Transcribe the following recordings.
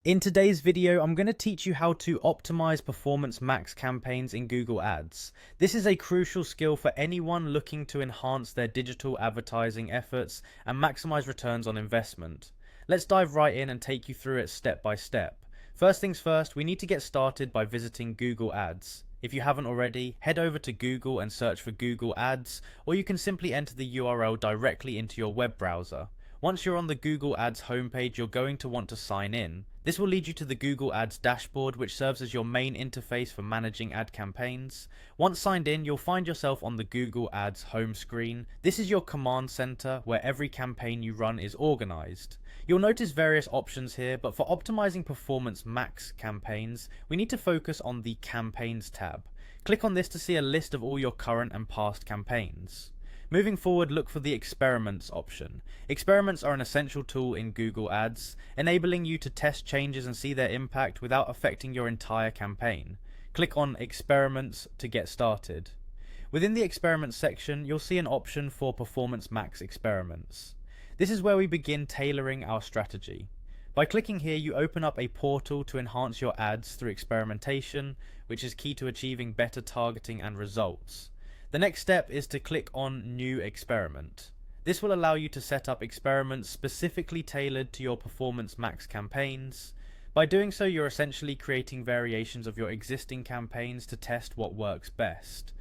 In today's video, I'm going to teach you how to optimize Performance Max campaigns in Google Ads. This is a crucial skill for anyone looking to enhance their digital advertising efforts and maximize returns on investment. Let's dive right in and take you through it step by step. First things first, we need to get started by visiting Google Ads. If you haven't already, head over to Google and search for Google Ads, or you can simply enter the URL directly into your web browser. Once you're on the Google Ads homepage, you're going to want to sign in. This will lead you to the Google Ads dashboard, which serves as your main interface for managing ad campaigns. Once signed in, you'll find yourself on the Google Ads home screen. This is your command center where every campaign you run is organized. You'll notice various options here, but for optimizing Performance Max campaigns, we need to focus on the Campaigns tab. Click on this to see a list of all your current and past campaigns. Moving forward, look for the Experiments option. Experiments are an essential tool in Google Ads, enabling you to test changes and see their impact without affecting your entire campaign. Click on Experiments to get started. Within the Experiments section, you'll see an option for Performance Max experiments. This is where we begin tailoring our strategy. By clicking here, you open up a portal to enhance your ads through experimentation, which is key to achieving better targeting and results. The next step is to click on New Experiment. This will allow you to set up experiments specifically tailored to your Performance Max campaigns. By doing so, you're essentially creating variations of your existing campaigns to test what works best.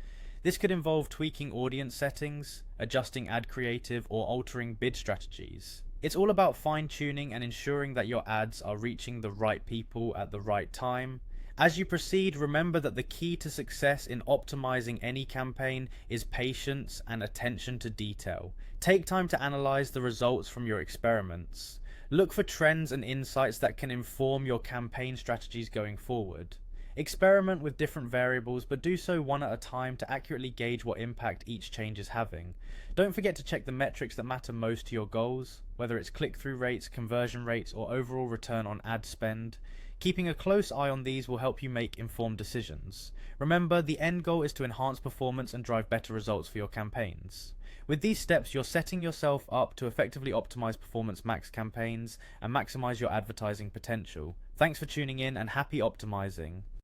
This could involve tweaking audience settings, adjusting ad creative, or altering bid strategies. It's all about fine-tuning and ensuring that your ads are reaching the right people at the right time. As you proceed, remember that the key to success in optimizing any campaign is patience and attention to detail. Take time to analyze the results from your experiments. Look for trends and insights that can inform your campaign strategies going forward. Experiment with different variables, but do so one at a time to accurately gauge what impact each change is having. Don't forget to check the metrics that matter most to your goals, whether it's click-through rates, conversion rates, or overall return on ad spend. Keeping a close eye on these will help you make informed decisions. Remember, the end goal is to enhance performance and drive better results for your campaigns. With these steps, you're setting yourself up to effectively optimize Performance Max campaigns and maximize your advertising potential. Thanks for tuning in and happy optimizing.